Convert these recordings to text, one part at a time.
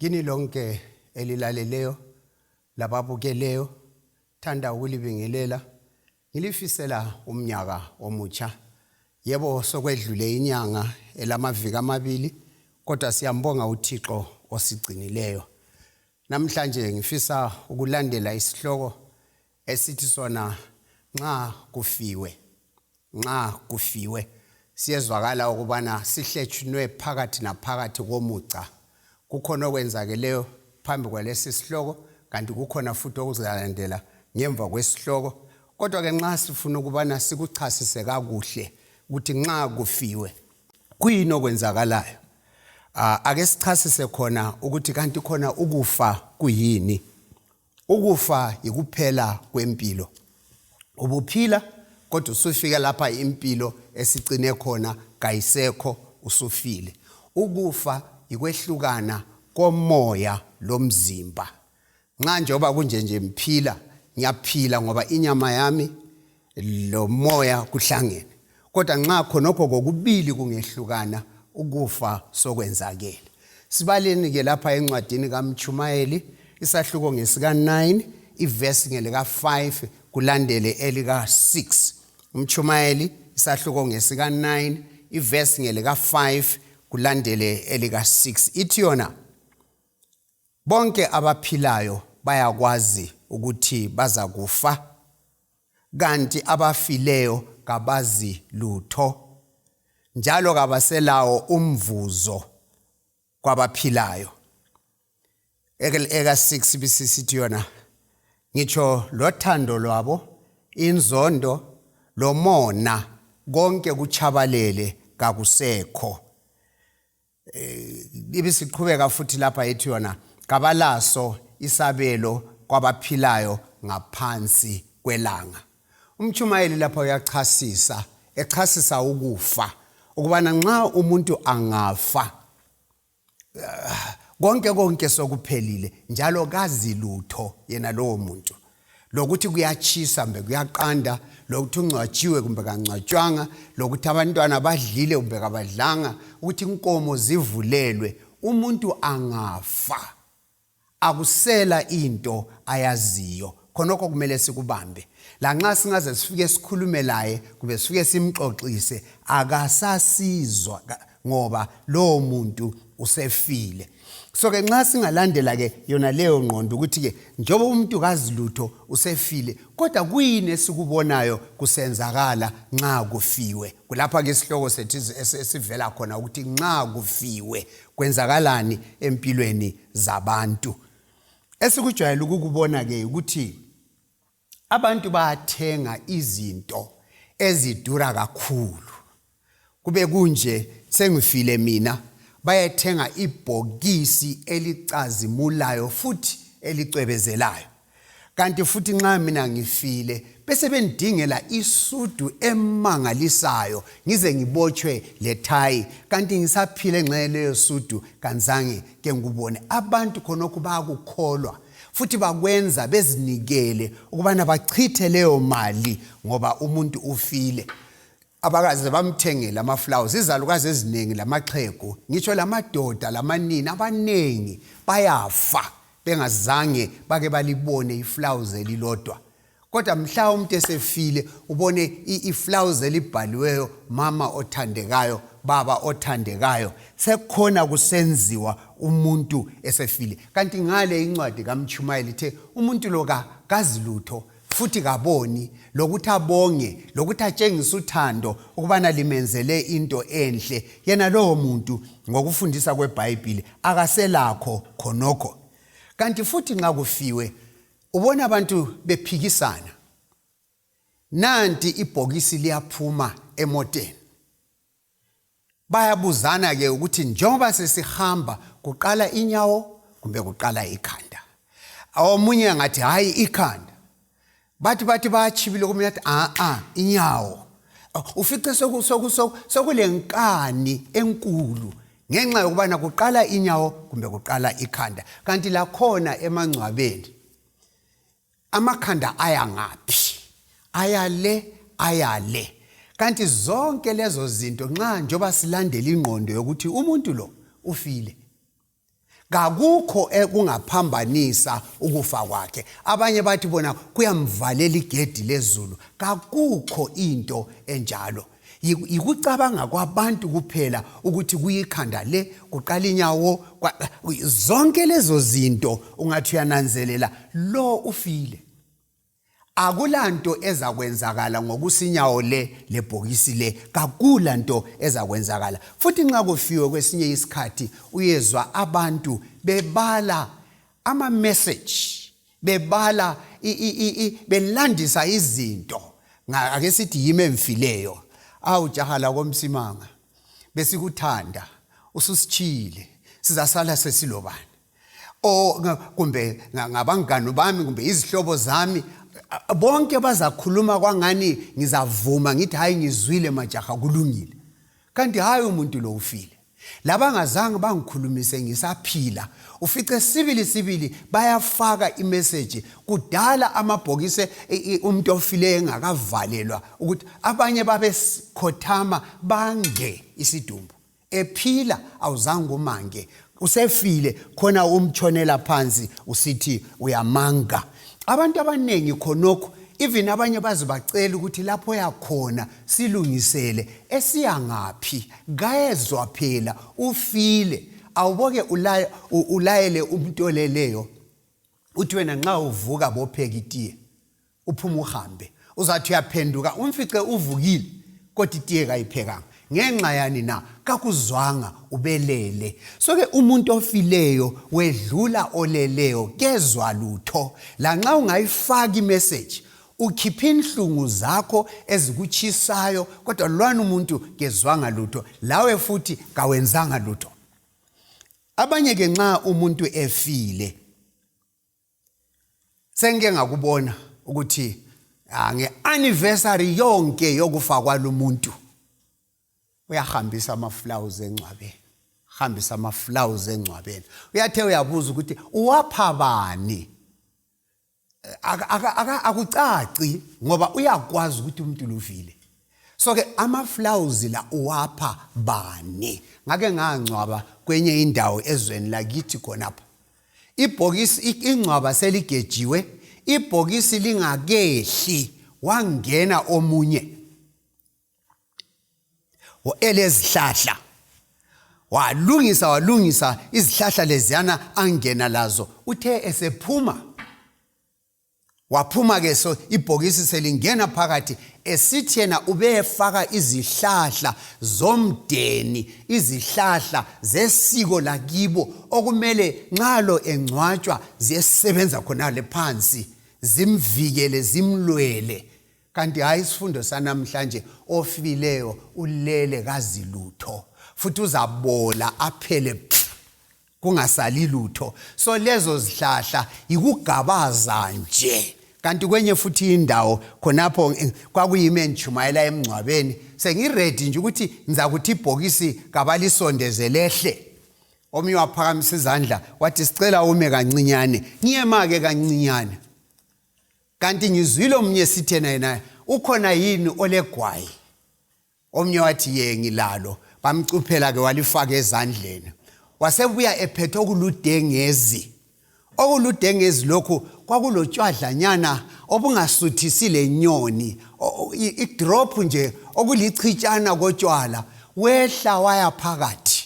Kini lonke elilaleleyo lababukeleyo thanda ukulibingelela ngilifisela umnyaka omutsha. Yebo sokwedlule inyanga elamaviki amabili kodwa siyambonga uThixo osigcinileyo. Namhlanje ngifisa ukulandela isihloko esithi sona nxa kufiwe. Nxa kufiwe siyezwakala ukubana sihletshunwe phakathi naphakathi komuca. Kukhona okwenzakeleyo phambi kwalesi sihloko kanti kukhona futhi okuzalandela ngemva kwesihloko. Kodwa ke nxa sifuna ukubana sikuchasise kakuhle ukuthi nxa kufiwe kuyini okwenzakalayo. Ake sichasise khona ukuthi kanti khona ukufa kuyini. Ukufa yikuphela kwempilo. Ubuphila kodwa usufika lapha impilo esicine khona kayisekho usufile. Ukufa ikwehlukana komoya lomzimba. Nxa njoba kunje nje mphila ngiyaphila ngoba inyama yami lo moya kuhlangene. Kodwa nxa khonokho kokubili kungehlukana ukufa sokwenzakele. Sibaleni ke lapha encwadini kaMtshumayeli isahluko ngesika 9 iverse ngelika 5 kulandele elika 6. Umtshumayeli isahluko ngesika 9 iverse ngelika 5 kulandele elika 6. Ithi yona bonke abaphilayo bayakwazi ukuthi baza kufa kanti abafileyo kabazi lutho njalo kabaselawo umvuzo kwabaphilayo. Eka 6 bisisithi yona ngitsho lothando lwabo inzondo lomona konke kuchabalele kakusekho. Ibisiqhubeka futhi lapha ethi yona kabalaso isabelo kwabaphilayo ngaphansi kwelanga. Umtshumayeli lapha uyachasisa echasisa ukufa ukubana nxa umuntu angafa konke sokuphelile njalo kazi lutho yena lowo muntu. Lokuthi kuyachisa kumbe kuyaqanda, lokuthi ungcwatshiwe kumbe kancwatshwanga, lokuthi abantwana badlile kumbe kabadlanga, ukuthi inkomo zivulelwe. Umuntu angafa akusela into ayaziyo. Khonokho kumele sikubambe. La nxa singaze sifike sikhulume laye kumbe sifike simxoxise akasasizwa ngoba lowo muntu usefile. So ke nxa singalandela ke yona leyo ngqondo ukuthi ke njoba umuntu kazi lutho usefile kodwa kuyini esikubonayo kusenzakala nxa kufiwe. Kulapha ke isihloko sethu esivela khona ukuthi nxa kufiwe kwenzakalani empilweni zabantu. Esikujwayele ukubona ke ukuthi abantu bayathenga izinto ezidura kakhulu. Kube kunje sengifile mina bayathenga ibhokisi elicazimulayo futhi elicwebezelayo. Kanti futhi nxa mina ngifile bese bendingela isudu emangalisayo ngize ngibotshwe lethayi kanti ngisaphile nxa leyo sudu kanzange ke ngubone. Abantu khonokho bayakukholwa futhi bakwenza bezinikele ukubana bachithe leyo mali ngoba umuntu ufile. Abakaze bamthengela amaflowers izalukazi eziningi lamaxhego ngitsho lamadoda lamanini abanengi bayafa bengazange bake balibone iflowers elilodwa. Kodwa mhla umuntu esefile ubone iflowers elibhaliweyo mama othandekayo, baba othandekayo, sekhona kusenziwa umuntu esefile. Kanti ngale incwadi kaMtshumayeli ithe umuntu lo kazi lutho futhi kaboni lokuthi abonge lokuthi atshengise uthando ukubana limenzele into enhle. Yena lowo muntu ngokufundisa kweBhayibheli akaselakho khonokho. Kanti futhi nxa kufiwe ubona abantu bephikisana. Nanti ibhokisi liyaphuma emoteni. Bayabuzana ke ukuthi njengoba sesihamba kuqala inyawo kumbe kuqala ikhanda. Omunye ngathi hayi ikhanda. Bathi bayachibile kumina athi inyawo. Ufice sokulenkani enkulu ngenxa yokubana kuqala inyawo kumbe kuqala ikhanda. Kanti la khona emangcwabeni amakhanda aya ngaphi? Ayale. Kanti zonke lezo zinto nxa njoba silandela ingqondo yokuthi umuntu lo ufile. Kakukho ekungaphambanisa ukufa kwakhe. Abanye bathi bona kuyamvalela igedi lezulu. Kakukho into enjalo. Yikucabanga kwabantu kuphela ukuthi kuyikhanda le kuqala inyawo zonke lezo zinto ungathi uyananzelela lo ufile. Akulanto ezakwenzakala ngokusinyawo lebhokisi le, kakulanto ezakwenzakala. Futhi nxa kufiwe kwesinye isikhathi uyezwa abantu bebala ama message, bebala belandisa izinto. Ake sithi yimi emfileyo, awu jahala komsimanga, besikuthanda, ususichile, sizasala sesilobani. Kumbe ngabangani bami, kumbe izihlobo zami, bonke bazakhuluma kwangani ngizavuma ngithi hayi ngizwile majaha kulungile. Kanti hayi umuntu lo ufile. Labangazange bangikhulumise ngisaphila, ufice sibili bayafaka imessage kudala amabhokisi umuntu ofile engakavalelwa ukuthi abanye babekhothama bange isidumbu. Ephila awuzange umange, usefile khona umtshonela phansi usithi uyamanga. Abantu abanengi khonokho, even abanye bazibacela ukuthi lapho yakhona silungisele, esiyangaphi, gayezwa phela ufile. Awuboke ulayele umuntu oleleyo uthi wena nxa uvuka bopheka itiye uphuma uhambe, uzathi uyaphenduka umfice uvukile kodwa itiye kayiphekanga. Ngenxa yani na kakuzwanga ubelele. So ke umuntu ofileyo wedlula oleleyo kezwa lutho. La nxa ungayifaki imessage ukhipha inhlungu zakho ezikuchisayo, kodwa lwana umuntu kezwanga lutho, lawe futhi kawenzanga lutho. Abanye ke nxa umuntu efile sengike ngakubona ukuthi nge-anniversary yonke yokufa kwalumuntu uyahambisa ama-flowers engcwabeni, hambisa ama-flowers engcwabeni. Uyathe uyabuza ukuthi uwapha bani? Akucaci ngoba uyakwazi ukuthi umuntu luvile. So ke ama-flowers la uwapha bani? Ngake ngangcwaba kwenye indawo ezweni lakithi khonapha. Ibhokisi ingcwaba seligejiwe, ibhokisi lingakehli, wangena omunye elezihlahla, walungisa izihlahla leziyana angena lazo. Uthe esephuma, waphuma ke so ibhokisi selingena phakathi, esithi yena ubefaka izihlahla zomdeni, izihlahla zesiko lakibo okumele nxalo engcwatshwa ziyesebenza khona le phansi, zimvikele zimlwele. Kanti hayi isifundo sanamhlanje ofileyo ulele kazi lutho, futhi uzabola aphele kungasali lutho. So lezo zihlahla ikugabaza nje. Kanti kwenye futhi indawo khonapho kwakuyime ntshumayela emncwabeni, sengiready nje ukuthi ngizakuthi ibhokisi kabalisondeze lehle. Omnye waphakamisa izandla wathi sicela ume kancinyane, ngiyema-ke kancinyane. Kanti ngizwile omnye sithena yena ukhona yini olegwayi? Omnye wathi ye ngilalo. Bamcuphela ke walifaka ezandleni. Wasebuya ephethe okuludengezi. Okuludengezi lokhu kwakulotshwadlanyana obungasuthisile nyoni, idrop nje okulichitshana kotshwala, wehla waya phakathi.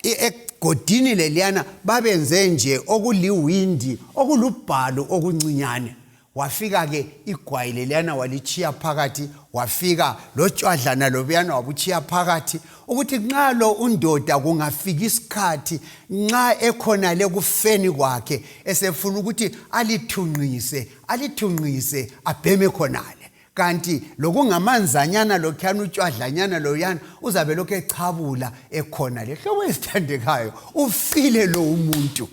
Egodini leliyana babenze nje okuliwindi, okulubhalo okuncinyane. Wafika ke igwayi leliyana walichiya phakathi, wafika lotshwadlana lobuyana wabuchiya phakathi, ukuthi nxa lo undoda kungafika isikhathi nxa ekhona le kufeni kwakhe esefuna ukuthi alithunqise abheme khonale. Kanti lokungamanzanyana lokhuyana utshwadlanyana loyana uzabe lokho echabula ekhona le. Hlobo esithandekayo, ufile lo umuntu,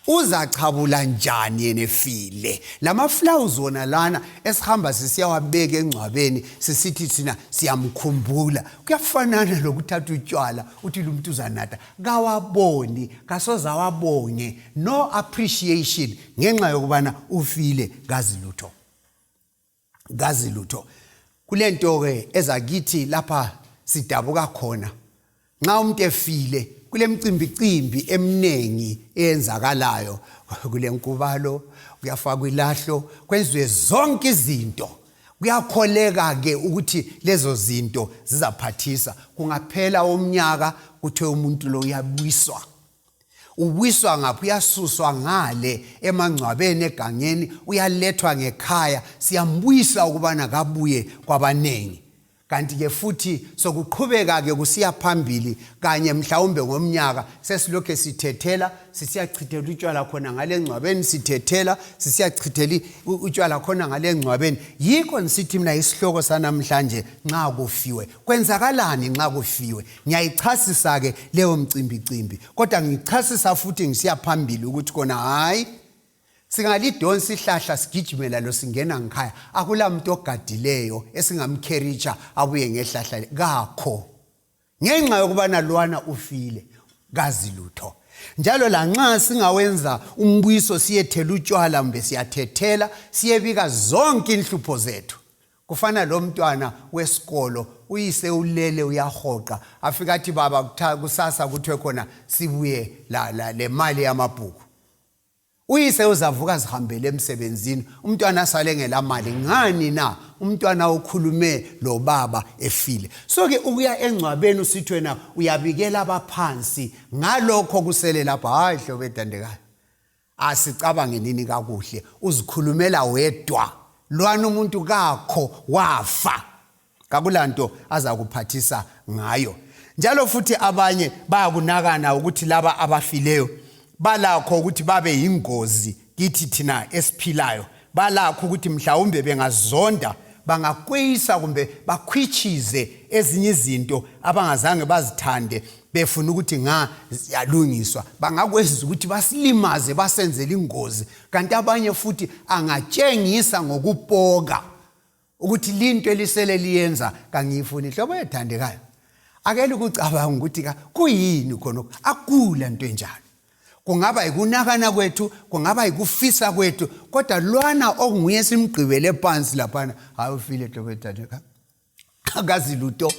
uzachabula njani yena efile? Lama-flowers wona lana esihamba sisiyawabeka engcwabeni sisithi thina siyamkhumbula, kuyafanana lokuthatha utshwala uthi lo muntu uzanatha kawaboni, kasoze awabonge, no appreciation ngenxa yokubana ufile kazi lutho. Kulento ke ezakithi lapha sidabuka khona, nxa umuntu efile kule mcimbi eminengi eyenzakalayo kule nkubalo kuyafakwa ilahlo kwenziwe zonke izinto kuyakholeka ke ukuthi lezo zinto zizaphathisa kungaphela umnyaka kuthiwe umuntu lo uyabuyiswa ubuyiswa ngaphi uyasuswa ngale emangcwabeni egangeni uyalethwa ngekhaya siyambuyisa ukubana kabuye kwabanengi kanti ke futhi sokuqhubeka ke kusiya phambili kanye mhlawumbe ngomnyaka sesilokho sithethela sisiyachithela utshwala khona ngale ngcwabeni sithethela sisiyachithela utshwala khona ngale ngcwabeni yikho nisithi mina isihloko sanamhlanje nxa kufiwe kwenzakalani nxa kufiwe ngiyayichasisa ke leyo mcimbi kodwa ngichasisa futhi ngisiya phambili ukuthi kona hayi singalidonsa ihlahla sigijimela lo singena ngikhaya akula muntu ogadileyo esingamkhericha abuye ngehlahla kakho ngenxa yokubana lwana ufile kazi lutho njalo la nxa singawenza umbuyiso siyethela utshwala mbe siyathethela siyebika zonke inhlupho zethu kufana lo mntwana wesikolo uyise ulele uyahoqa afika athi baba kusasa kuthiwe khona sibuye le mali yamabhuku uyise uzavuka zihambele emsebenzini umntwana asale ngelamali ngani na umntwana ukhulume lo baba efile so ke ukuya engcwabeni usithi wena uyabikela abaphansi ngalokho kusele lapha hayi hlobo ethandekayo asicabange nini kakuhle uzikhulumela wedwa lwana umuntu kakho wafa kakulanto azakuphathisa ngayo njalo futhi abanye bayakunakana ukuthi laba abafileyo balakho ukuthi babe yingozi kithi thina esiphilayo balakho ukuthi mhlawumbe bengazonda bangakweyisa kumbe bakhwichize ezinye izinto abangazange bazithande befuna ukuthi yalungiswa bangakwenza ukuthi basilimaze basenzele ingozi kanti abanye futhi angatshengisa ngokupoka ukuthi linto elisele liyenza kangifuni hlobo ethandekayo akele ukucabanga ukuthi kuyini khona akula into enjalo kungaba ikunakana kwethu kungaba ikufisa kwethu kodwa lwana okunguye simgqibele phansi lapha awufile hlobo ethandekayo akazi lutho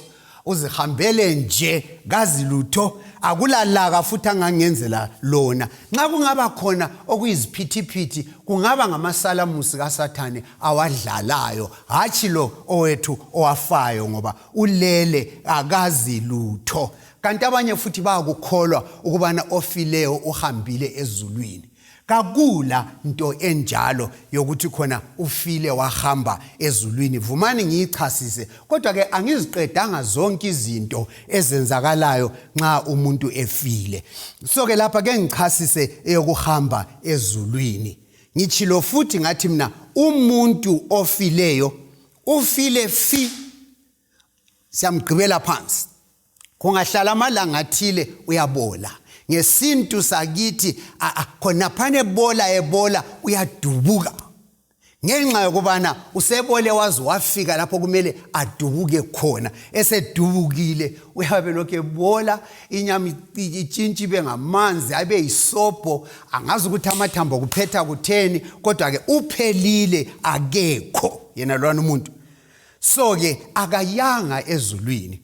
uzihambele nje kazi lutho akulalaka futhi angangenzela lona nxa kungaba khona okuyiziphithiphithi kungaba ngamasalamusi kaSathane awadlalayo hathi lo owethu owafayo ngoba ulele akazi lutho kanti abanye futhi bayakukholwa ukubana ofileyo uhambile ezulwini kakula into enjalo yokuthi khona ufile wahamba ezulwini vumani ngiyichasise kodwa ke angiziqedanga zonke izinto ezenzakalayo nxa umuntu efile so ke lapha ke ngichasise eyokuhamba ezulwini ngitshilo futhi ngathi mina umuntu ofileyo ufile siyamgqibela phansi kungahlala amalanga athile uyabola ngesintu sakithi khona phane ebola uyadubuka ngenxa yokubana usebole wazi wafika lapho kumele adubuke khona esedubukile uyabe lokho ebola inyama itshintshi bengamanzi abe yisobho angazi ukuthi amathambo kuphetha kutheni kodwa ke uphelile akekho yena lwana umuntu so ke akayanga ezulwini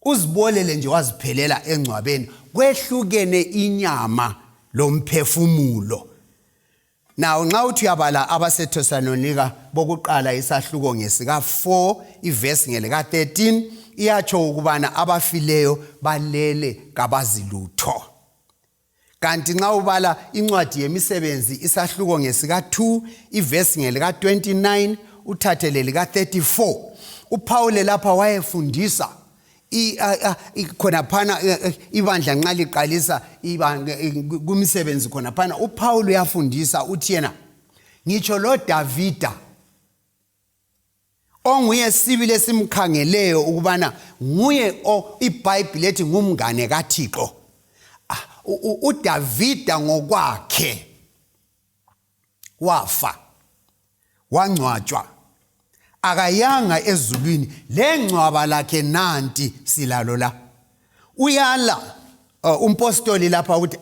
uzibolele nje waziphelela engcwabeni kwehlukene inyama lomphefumulo nawo nxa uthi uyabala abaseThesalonika bokuqala isahluko ngesika 4 ivesi ngelika 13 iyatsho ukubana abafileyo balele kabazilutho kanti nxa ubala incwadi yemisebenzi isahluko ngesika 2 ivesi ngelika 29 uthathele lika 34 uPaul lapha wayefundisa khona phana ibandla nxa liqalisa kumsebenzi khona phana uPaul uyafundisa uthi yena ngitsho lo Davida onguye sibile simkhangeleyo ukubana nguye iBhayibheli ethi ngumngane kaThixo uDavida ngokwakhe wafa wangcwatshwa akayanga ezulwini lengcwaba lakhe nanti silalo la uyala umpostoli lapha ukuthi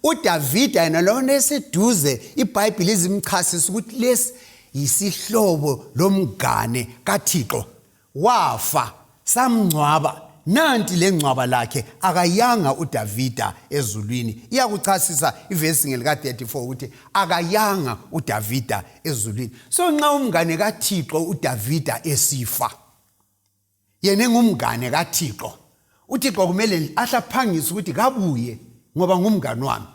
uDavida yena lona eseduze iBhayibheli izimchasisa ukuthi lesi yisihlobo lomngane kaThixo wafa samngcwaba nanti lengcwaba lakhe akayanga uDavida ezulwini. Iyakuchasisa ivesi ngelika 34 ukuthi akayanga uDavida ezulwini. So nxa umngane kaThixo uDavida esifa, yena ngumngane kaThixo, uThixo kumele ahlaphangise ukuthi kabuye ngoba ngumngane wami.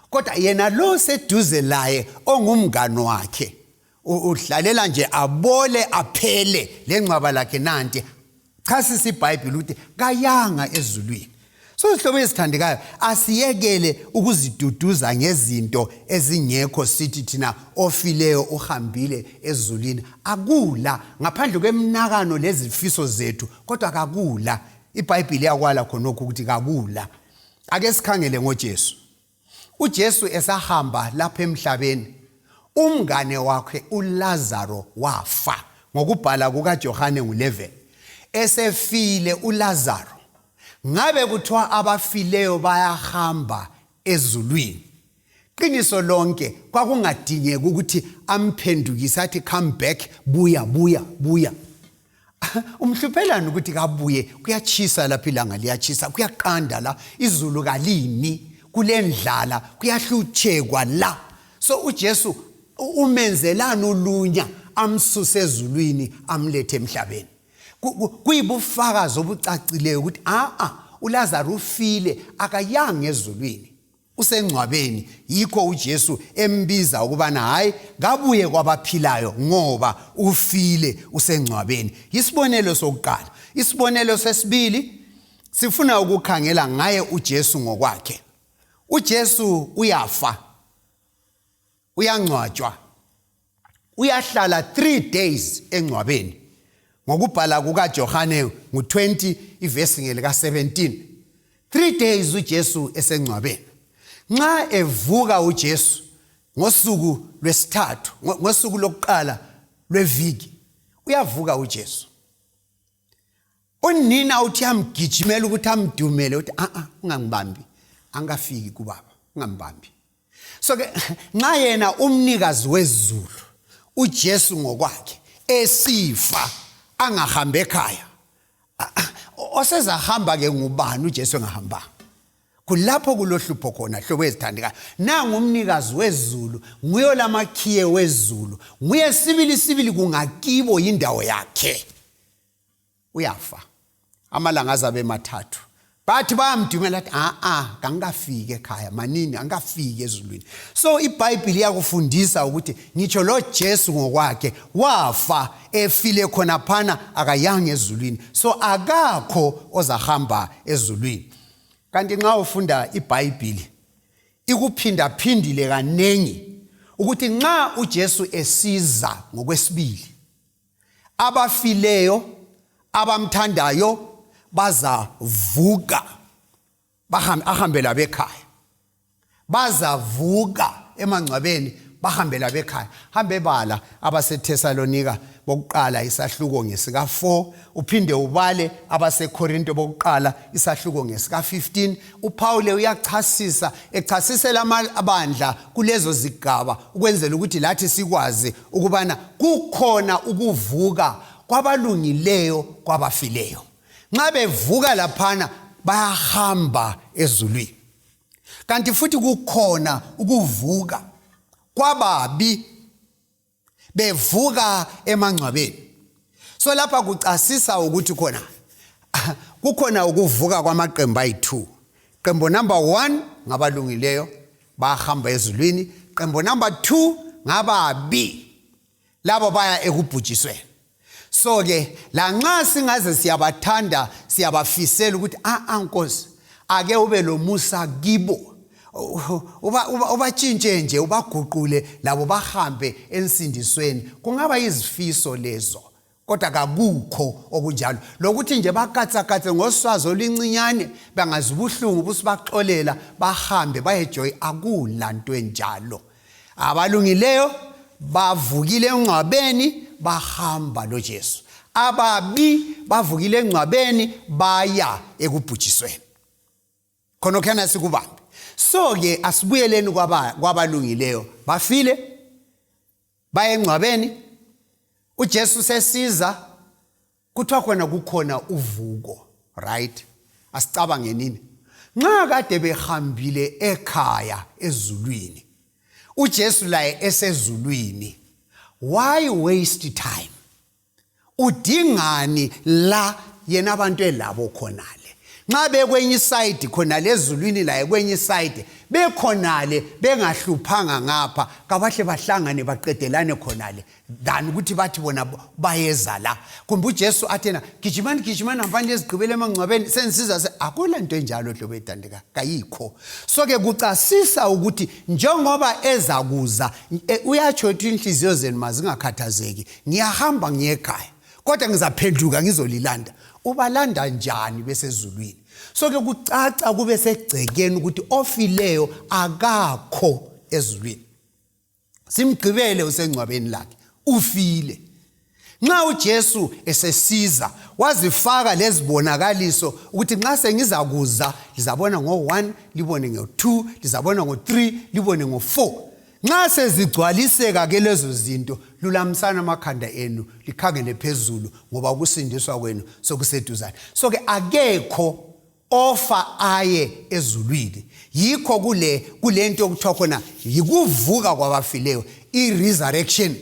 Kodwa yena lo seduze laye ongumngane wakhe uhlalela nje abole aphele lengcwaba lakhe nanti. Chasisa iBhayibheli ukuthi kayanga ezulwini. So sihlobo esithandekayo, asiyekele ukuziduduza ngezinto ezingekho sithi thina ofileyo uhambile ezulwini. Akula ngaphandle kwemnakano lezifiso zethu, kodwa akula. iBhayibheli yakwala khonokho ukuthi kakula. Ake sikhangele ngoJesu. uJesu esahamba lapha emhlabeni, umngane wakhe uLazaro wafa ngokubhala kukaJohane 11. Esefile uLazaro, ngabe kuthiwa abafileyo bayahamba ezulwini. Qiniso lonke kwakungadingeki ukuthi amphendukise athi come back, buya buya buya. Umhluphelana ukuthi kabuye, kuyachisa lapha ilanga liyachisa, kuyaqanda la, izulu kalini, kulendlala, kuyahlutshekwa la. So uJesu umenzelana ulunya amsuse ezulwini amlethe emhlabeni. Kuyibufakazi obucacileyo ukuthi uLazaro ufile akayanga ezulwini, usengcwabeni. Yikho uJesu embiza ukubana hayi kabuye kwabaphilayo ngoba ufile usengcwabeni. Isibonelo sokuqala. Isibonelo sesibili sifuna ukukhangela ngaye uJesu ngokwakhe. uJesu uyafa, uyangcwatshwa, uyahlala 3 days engcwabeni. Ngokubhala kukaJohane 20 ivesi ngelika 17. 3 days uJesu esengcwabeni. Nxa evuka uJesu ngosuku lwesithathu, ngosuku lokuqala lweviki, uyavuka uJesu. Unina uthi amgijimela ukuthi amdumele uthi ungangibambi, angafiki kubaba, ungambambi. So ke nxa yena umnikazi wezulu uJesu ngokwakhe esifa angahambe ekhaya, osezahamba ke ngubani uJesu engahamba? Kulapho kulohlupho khona hlobo ezithandekayo. Nangu umnikazi wezulu, nguye lamakhiye wezulu, nguye sibili kungakibo indawo yakhe. Uyafa. Amalanga azabe mathathu. Bathi bayamdumela athi kangafiki ekhaya, manini angafiki ezulwini. So iBhayibheli yakufundisa ukuthi ngitsho lo Jesu ngokwakhe wafa efile khona phana akayanga ezulwini. So akakho ozahamba ezulwini. Kanti nxa ufunda iBhayibheli ikuphinda phindile kanengi ukuthi nxa uJesu esiza ngokwesibili, abafileyo abamthandayo bazavuka, bahambela bekhaya. Bazavuka emangcwabeni bahambela bekhaya. Hambe bala abaseThesalonika bokuqala isahluko ngesika 4, uphinde ubale abaseKorinto bokuqala isahluko ngesika 15. uPaul uyachasisa, echasisela amabandla kulezo zigaba ukwenzela ukuthi lathi sikwazi ukubana kukhona ukuvuka kwabalungileyo kwabafileyo. Nxa bevuka laphana bayahamba ezulwini. Kanti futhi kukhona ukuvuka kwababi bevuka emangcwabeni. So lapha kucasisa ukuthi kukhona ukuvuka kwamaqembu ayi2. Qembu number 1 ngabalungileyo bahamba ezulwini. Qembu number 2 ngababi, labo baya ekubhujisweni. So ke la nxa singaze siyabathanda siyabafisela ukuthi Nkosi ake ube lo musa kibo, ubatshintshe nje, ubaguqule labo bahambe ensindisweni, kungaba izifiso lezo. Kodwa kakukho okunjalo lokuthi nje bakatsakatse ngoswazi oluncinyane bangazibuhlungu busibaxolela bahambe bayejoy, akula nto enjalo. Abalungileyo bavukile engcwabeni bahamba loJesu. Ababi bavukile engcwabeni baya ekubhujisweni. Khonokana sikubambe. So ke asibuyeleni kwabalungileyo, bafile baya engcwabeni, uJesu sesiza, kuthiwa khona kukhona uvuko. right? Asicabange nini? Nxa kade behambile ekhaya ezulwini, uJesu laye esezulwini, why waste time? Udingani la yena abantu elabo khonale? Nxa bekwenye side khonale ezulwini laye kwenye side bekhonale bengahluphanga ngapha kabahle bahlangane baqedelane khonale than ukuthi bathi bona bayeza la. Kumbe uJesu athena gijimani hambani ezigqibele emangcwabeni senisiza akula nto enjalo hlobo ethandeka kayikho. So ke kucasisa ukuthi njengoba ezakuza uyatsho ukuthi inhliziyo zenu mazingakhathazeki, ngiyahamba ngiyekhaya kodwa ngizaphenduka ngizolilanda. Ubalanda njani besezulwini? So ke kucaca kube segcekeni ukuthi ofileyo akakho ezulwini. Simgqibele usengcwabeni lakhe, ufile. Nxa uJesu esesiza wazifaka lezibonakaliso ukuthi nxa sengizakuza lizabona ngo1, libone ngo2, lizabona ngo3, libone ngo4. Nxa sezigcwaliseka ke lezo zinto, lulamsana amakhanda enu likhangele phezulu ngoba ukusindiswa kwenu sokuseduzane. So ke akekho ofa aye ezulwini. Yikho kulento okuthiwa khona yikuvuka kwabafileyo, i-resurrection.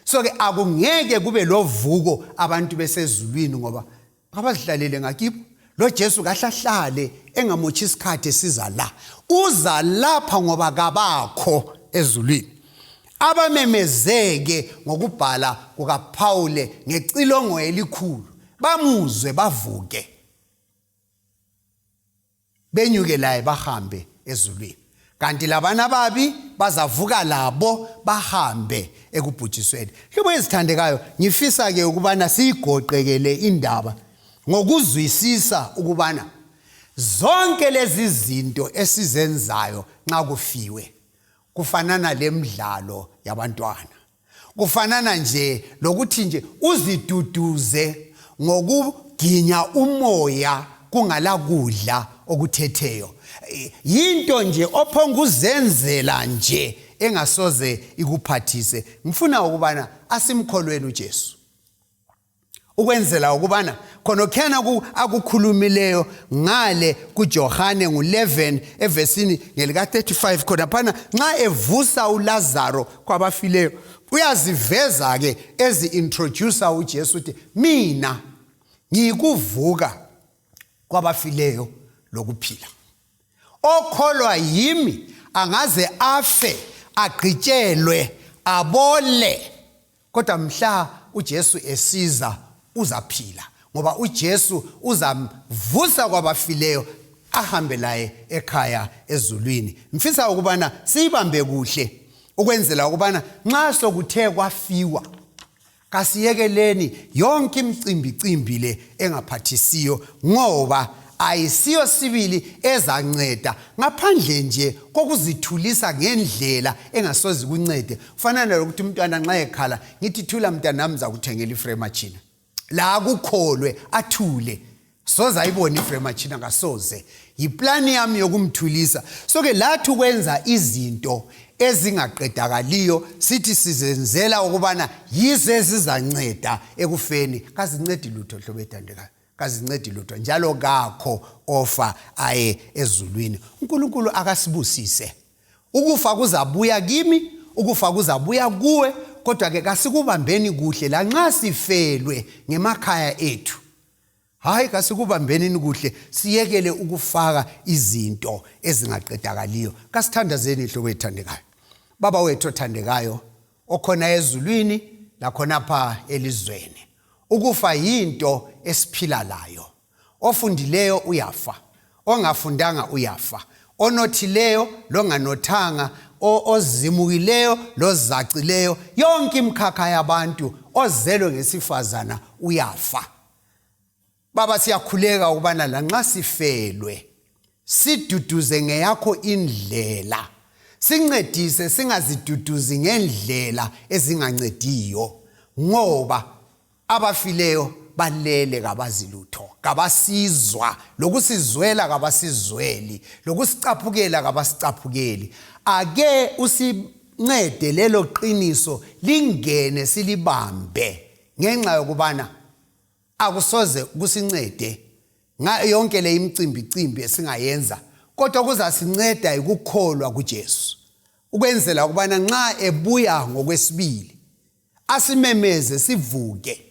So ke akungeke kube lovuko abantu besezulwini ngoba abazihlalele ngakibo. Lo Jesu kahlahlale engamotshi isikhathi esiza la. Uza lapha ngoba kabakho ezulwini. Abamemezeke ngokubhala kukaPaul ngecilongo elikhulu, bamuzwe bavuke, benyuke laye bahambe ezulwini. Kanti labana babi bazavuka labo bahambe ekubhujisweni. Hlobo ezithandekayo, ngifisa ke ukubana siyigoqekele indaba ngokuzwisisa ukubana zonke lezi zinto esizenzayo nxa kufiwe kufanana lemidlalo yabantwana. Kufanana nje lokuthi nje uziduduze ngokuginya umoya kungala kudla okuthetheyo. Yinto nje ophonga uzenzela nje engasoze ikuphathise. Ngifuna ukubana asimkholweni uJesu, ukwenzela ukubana khonokhena akukhulumileyo ngale kuJohane ngo11 evesini ngelika 35 khona phana nxa evusa uLazaro kwabafileyo uyaziveza ke ezi-introducer uJesu uthi mina ngikuvuka kwabafileyo lokuphila. Okholwa yimi angaze afe, agqitshelwe, abole, kodwa mhla uJesu esiza uzaphila ngoba uJesu uzamvusa kwabafileyo ahambe laye ekhaya ezulwini. Mfisa ukubana siyibambe kuhle ukwenzela ukubana nxa sokuthe kwafiwa kasiyekeleni yonke imicimbi le engaphathisiyo ngoba ayisiyo sibili ezanceda ngaphandle nje kokuzithulisa ngendlela engasozi kuncede. Kufanana lokuthi umntwana nxa ekhala ngithi thula mntana nami zakuthengela iframe machine, la kukholwe athule, soze ayibone iframe machine ngasoze. Yiplani yami yokumthulisa. So ke lathi ukwenza izinto ezingaqedakaliyo sithi sizenzela ukubana yizo ezizanceda ekufeni. Kazincedi lutho hlobo ethandekayo, kazincedi lutho njalo kakho ofa aye ezulwini. uNkulunkulu akasibusise. Ukufa kuzabuya kimi, ukufa kuzabuya kuwe, kodwa ke kasikubambeni kuhle la nxa sifelwe ngemakhaya ethu. Hayi kasikubambeni kuhle siyekele ukufaka izinto ezingaqedakaliyo. Kasithandazeni hlobo ethandekayo. Baba wethu othandekayo okhona ezulwini lakhona pha elizweni. Ukufa yinto esiphila layo. Ofundileyo uyafa, ongafundanga uyafa, onothileyo longanothanga, ozimukileyo lozacileyo, yonke imkhakha yabantu ozelwe ngesifazana uyafa. Baba siyakhuleka ukubana lanxa sifelwe siduduze ngeyakho indlela, sincedise singaziduduzi ngendlela ezingancediyo ngoba abafileyo balele kabazilutho, kabasizwa, lokusizwela kabasizweli, lokusicaphukela kabasicaphukeli. Ake usincede lelo qiniso lingene silibambe ngenxa yokubana akusoze kusincede yonke le imicimbi esingayenza, kodwa kuzasinceda ukukholwa kuJesu, ukwenzela ukubana nxa ebuya ngokwesibili asimemeze sivuke,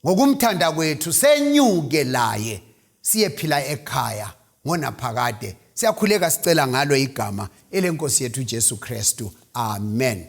ngokumthanda kwethu senyuke laye siyephila ekhaya ngonaphakade. Siyakhuleka sicela ngalo igama elenkosi yethu Jesu Kristu. Amen.